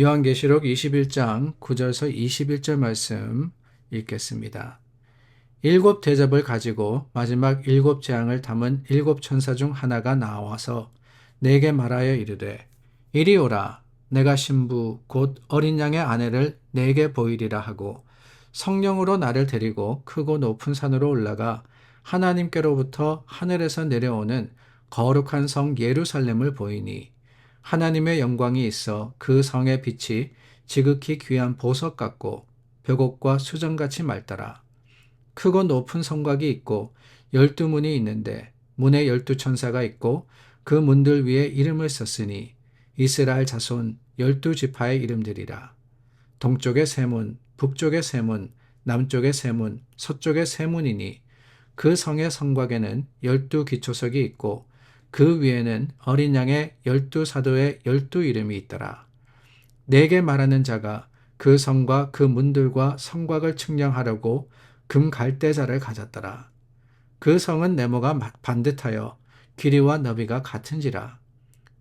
요한계시록 21장 9절서 21절 말씀 읽겠습니다. 일곱 대접을 가지고 마지막 일곱 재앙을 담은 일곱 천사 중 하나가 나와서 내게 말하여 이르되 이리 오라. 내가 신부 곧 어린 양의 아내를 내게 보이리라 하고 성령으로 나를 데리고 크고 높은 산으로 올라가 하나님께로부터 하늘에서 내려오는 거룩한 성 예루살렘을 보이니 하나님의 영광이 있어 그 성의 빛이 지극히 귀한 보석 같고 벽옥과 수정같이 맑더라. 크고 높은 성곽이 있고 12문이 있는데 문에 12천사가 있고 그 문들 위에 이름을 썼으니 이스라엘 자손 12지파의 이름들이라. 동쪽에 세 문, 북쪽에 세 문, 남쪽에 세 문, 서쪽에 세 문이니 그 성의 성곽에는 12기초석이 있고 그 위에는 어린 양의 12사도의 12 이름이 있더라. 내게 말하는 자가 그 성과 그 문들과 성곽을 측량하려고 금 갈대자를 가졌더라. 그 성은 네모가 반듯하여 길이와 너비가 같은지라.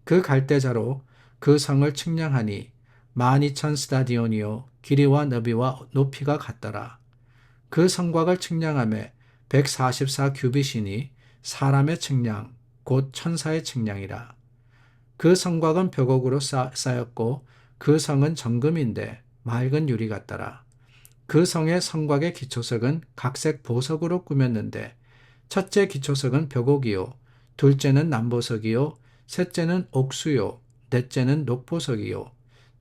그 갈대자로 그 성을 측량하니 12,000 스타디온이요 길이와 너비와 높이가 같더라. 그 성곽을 측량하매 144 규빗이니 사람의 측량 곧 천사의 측량이라. 그 성곽은 벽옥으로 쌓였고 그 성은 정금인데 맑은 유리 같더라. 그 성의 성곽의 기초석은 각색 보석으로 꾸몄는데 첫째 기초석은 벽옥이요 둘째는 남보석이요 셋째는 옥수요 넷째는 녹보석이요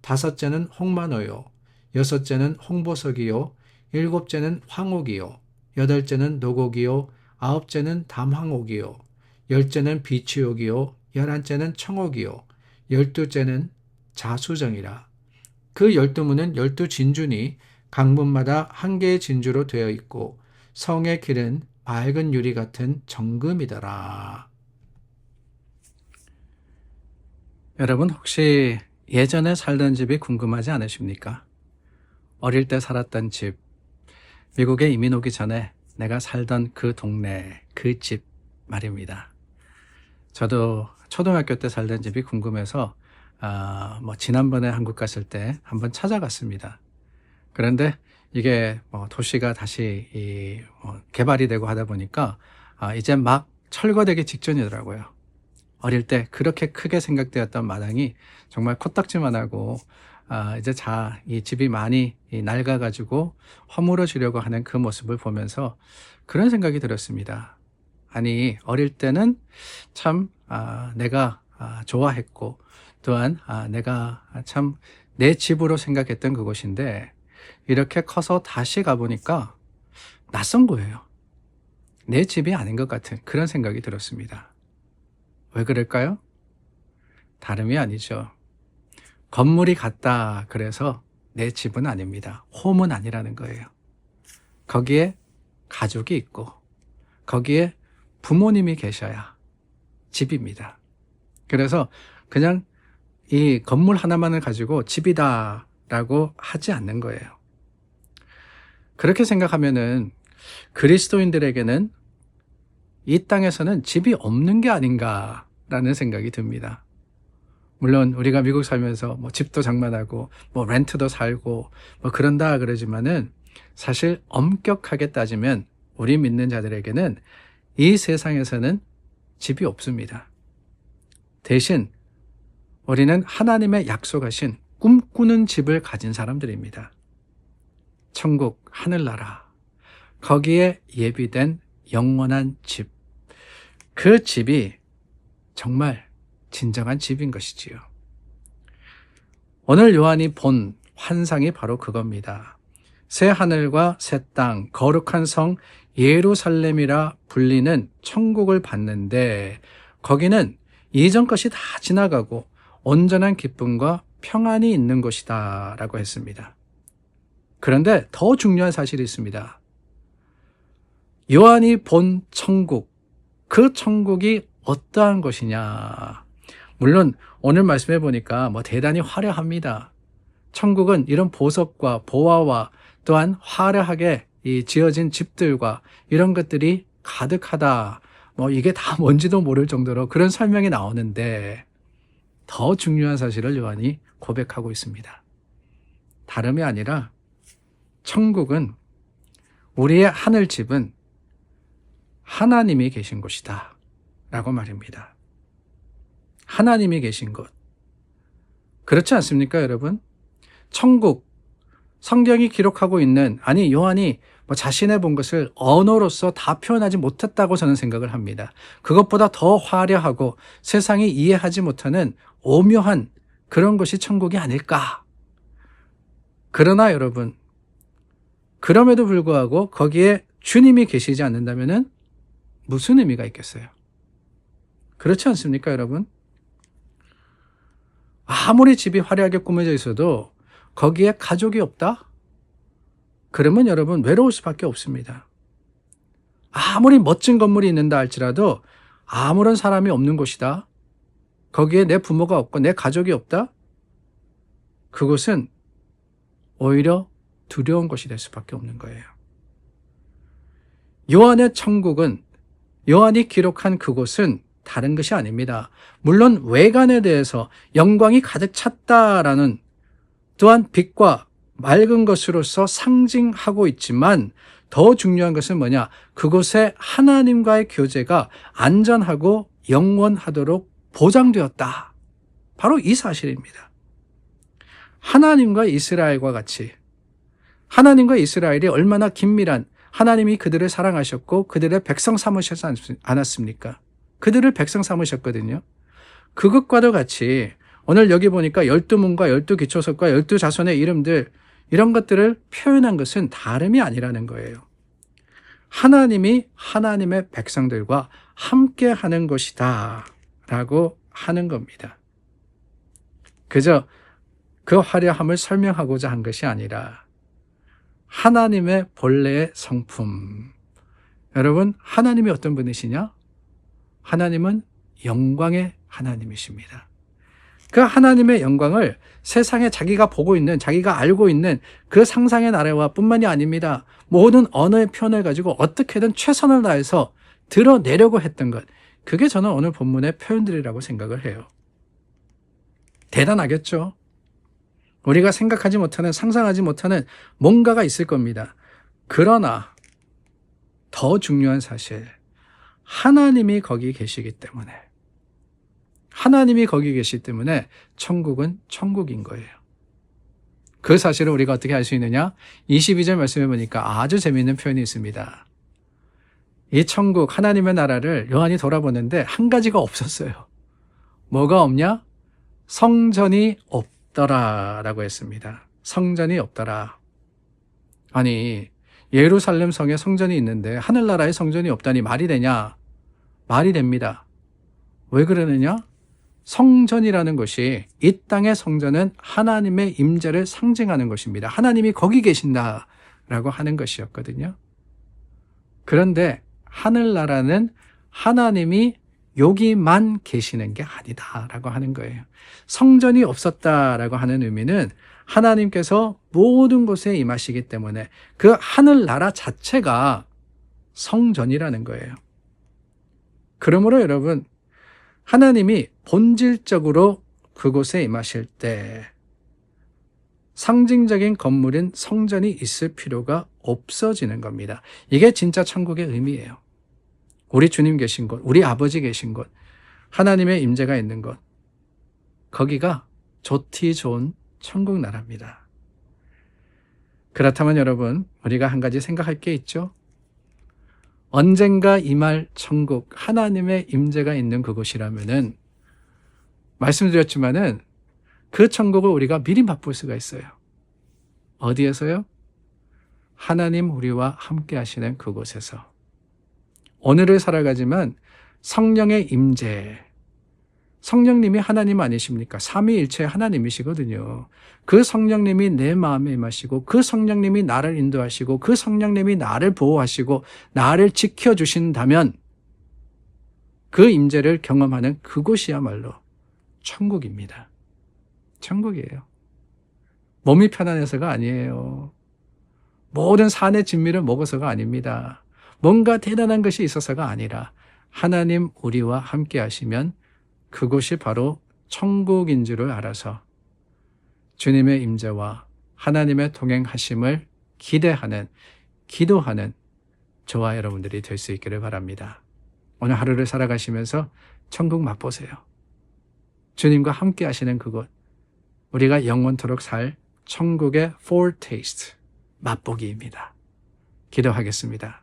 다섯째는 홍마노요 여섯째는 홍보석이요 일곱째는 황옥이요 여덟째는 노곡이요 아홉째는 담황옥이요 열째는 비취옥이요 열한째는 청옥이요 열두째는 자수정이라. 그 12문은 12진주니 각 문마다 한 개의 진주로 되어 있고 성의 길은 맑은 유리 같은 정금이더라. 여러분 혹시 예전에 살던 집이 궁금하지 않으십니까? 어릴 때 살았던 집, 미국에 이민 오기 전에 내가 살던 그 동네, 그 집 말입니다. 저도 초등학교 때 살던 집이 궁금해서 지난번에 한국 갔을 때 한번 찾아갔습니다. 그런데 이게 도시가 다시 개발이 되고 하다 보니까 이제 막 철거되기 직전이더라고요. 어릴 때 그렇게 크게 생각되었던 마당이 정말 코딱지만 하고 이제 이 집이 많이 낡아가지고 허물어지려고 하는 그 모습을 보면서 그런 생각이 들었습니다. 아니 어릴 때는 참 내가 좋아했고 또한 내가 참 내 집으로 생각했던 그곳인데 이렇게 커서 다시 가보니까 낯선 거예요. 내 집이 아닌 것 같은 그런 생각이 들었습니다. 왜 그럴까요? 다름이 아니죠. 건물이 같다 그래서 내 집은 아닙니다. 홈은 아니라는 거예요. 거기에 가족이 있고 거기에 부모님이 계셔야 집입니다. 그래서 그냥 이 건물 하나만을 가지고 집이다 라고 하지 않는 거예요. 그렇게 생각하면은 그리스도인들에게는 이 땅에서는 집이 없는 게 아닌가라는 생각이 듭니다. 물론 우리가 미국 살면서 집도 장만하고 렌트도 살고 그런다 그러지만은 사실 엄격하게 따지면 우리 믿는 자들에게는 이 세상에서는 집이 없습니다. 대신 우리는 하나님의 약속하신 꿈꾸는 집을 가진 사람들입니다. 천국, 하늘나라, 거기에 예비된 영원한 집, 그 집이 정말 진정한 집인 것이지요. 오늘 요한이 본 환상이 바로 그겁니다. 새 하늘과 새 땅, 거룩한 성 예루살렘이라 불리는 천국을 봤는데 거기는 이전 것이 다 지나가고 온전한 기쁨과 평안이 있는 곳이다 라고 했습니다. 그런데 더 중요한 사실이 있습니다. 요한이 본 천국, 그 천국이 어떠한 것이냐. 물론 오늘 말씀해 보니까 대단히 화려합니다. 천국은 이런 보석과 보화와 또한 화려하게 지어진 집들과 이런 것들이 가득하다. 이게 다 뭔지도 모를 정도로 그런 설명이 나오는데 더 중요한 사실을 요한이 고백하고 있습니다. 다름이 아니라 천국은, 우리의 하늘집은 하나님이 계신 곳이다 라고 말입니다. 하나님이 계신 곳. 그렇지 않습니까, 여러분? 천국, 성경이 기록하고 있는, 아니 요한이 자신의 본 것을 언어로서 다 표현하지 못했다고 저는 생각을 합니다. 그것보다 더 화려하고 세상이 이해하지 못하는 오묘한 그런 것이 천국이 아닐까. 그러나 여러분, 그럼에도 불구하고 거기에 주님이 계시지 않는다면 무슨 의미가 있겠어요? 그렇지 않습니까, 여러분? 아무리 집이 화려하게 꾸며져 있어도 거기에 가족이 없다? 그러면 여러분 외로울 수밖에 없습니다. 아무리 멋진 건물이 있는다 할지라도 아무런 사람이 없는 곳이다. 거기에 내 부모가 없고 내 가족이 없다? 그곳은 오히려 두려운 곳이 될 수밖에 없는 거예요. 요한의 천국은, 요한이 기록한 그곳은 다른 것이 아닙니다. 물론 외관에 대해서 영광이 가득 찼다라는, 또한 빛과 맑은 것으로서 상징하고 있지만 더 중요한 것은 뭐냐? 그곳에 하나님과의 교제가 안전하고 영원하도록 보장되었다. 바로 이 사실입니다. 하나님과 이스라엘과 같이, 하나님과 이스라엘이 얼마나 긴밀한, 하나님이 그들을 사랑하셨고 그들의 백성 삼으셨지 않았습니까? 그들을 백성 삼으셨거든요. 그것과도 같이 오늘 여기 보니까 12문과 12기초석과 12자손의 이름들, 이런 것들을 표현한 것은 다름이 아니라는 거예요. 하나님이 하나님의 백성들과 함께 하는 것이다 라고 하는 겁니다. 그저 그 화려함을 설명하고자 한 것이 아니라 하나님의 본래의 성품. 여러분, 하나님이 어떤 분이시냐? 하나님은 영광의 하나님이십니다. 그 하나님의 영광을 세상에 자기가 보고 있는, 자기가 알고 있는 그 상상의 나라와 뿐만이 아닙니다. 모든 언어의 표현을 가지고 어떻게든 최선을 다해서 드러내려고 했던 것. 그게 저는 오늘 본문의 표현들이라고 생각을 해요. 대단하겠죠? 우리가 생각하지 못하는, 상상하지 못하는 뭔가가 있을 겁니다. 그러나 더 중요한 사실, 하나님이 거기 계시기 때문에, 하나님이 거기 계시기 때문에 천국은 천국인 거예요. 그 사실을 우리가 어떻게 알 수 있느냐? 22절 말씀해 보니까 아주 재미있는 표현이 있습니다. 이 천국, 하나님의 나라를 요한이 돌아보는데 한 가지가 없었어요. 뭐가 없냐? 성전이 없더라 라고 했습니다. 성전이 없더라. 아니, 예루살렘 성에 성전이 있는데 하늘나라에 성전이 없다니 말이 되냐? 말이 됩니다. 왜 그러느냐? 성전이라는 것이, 이 땅의 성전은 하나님의 임재를 상징하는 것입니다. 하나님이 거기 계신다라고 하는 것이었거든요. 그런데 하늘나라는 하나님이 여기만 계시는 게 아니다라고 하는 거예요. 성전이 없었다라고 하는 의미는 하나님께서 모든 곳에 임하시기 때문에 그 하늘나라 자체가 성전이라는 거예요. 그러므로 여러분, 하나님이 본질적으로 그곳에 임하실 때 상징적인 건물인 성전이 있을 필요가 없어지는 겁니다. 이게 진짜 천국의 의미예요. 우리 주님 계신 곳, 우리 아버지 계신 곳, 하나님의 임재가 있는 곳, 거기가 좋디 좋은 천국 나라입니다. 그렇다면 여러분, 우리가 한 가지 생각할 게 있죠? 언젠가 임할 천국, 하나님의 임재가 있는 그곳이라면은, 말씀드렸지만은 그 천국을 우리가 미리 맛볼 수가 있어요. 어디에서요? 하나님 우리와 함께 하시는 그곳에서. 오늘을 살아가지만 성령의 임재, 성령님이 하나님 아니십니까? 삼위일체 하나님이시거든요. 그 성령님이 내 마음에 임하시고, 그 성령님이 나를 인도하시고, 그 성령님이 나를 보호하시고 나를 지켜주신다면 그 임재를 경험하는 그곳이야말로 천국입니다. 천국이에요. 몸이 편안해서가 아니에요. 모든 산의 진미를 먹어서가 아닙니다. 뭔가 대단한 것이 있어서가 아니라 하나님 우리와 함께 하시면 그곳이 바로 천국인 줄을 알아서 주님의 임재와 하나님의 동행하심을 기대하는, 기도하는 저와 여러분들이 될 수 있기를 바랍니다. 오늘 하루를 살아가시면서 천국 맛보세요. 주님과 함께 하시는 그곳, 우리가 영원토록 살 천국의 foretaste, 맛보기입니다. 기도하겠습니다.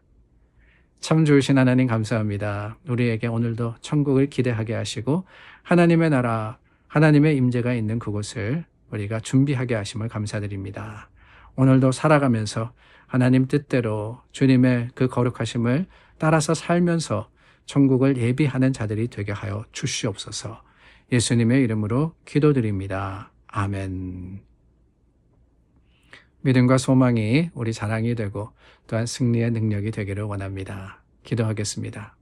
참 좋으신 하나님 감사합니다. 우리에게 오늘도 천국을 기대하게 하시고 하나님의 나라, 하나님의 임재가 있는 그곳을 우리가 준비하게 하심을 감사드립니다. 오늘도 살아가면서 하나님 뜻대로 주님의 그 거룩하심을 따라서 살면서 천국을 예비하는 자들이 되게 하여 주시옵소서. 예수님의 이름으로 기도드립니다. 아멘. 믿음과 소망이 우리 자랑이 되고 또한 승리의 능력이 되기를 원합니다. 기도하겠습니다.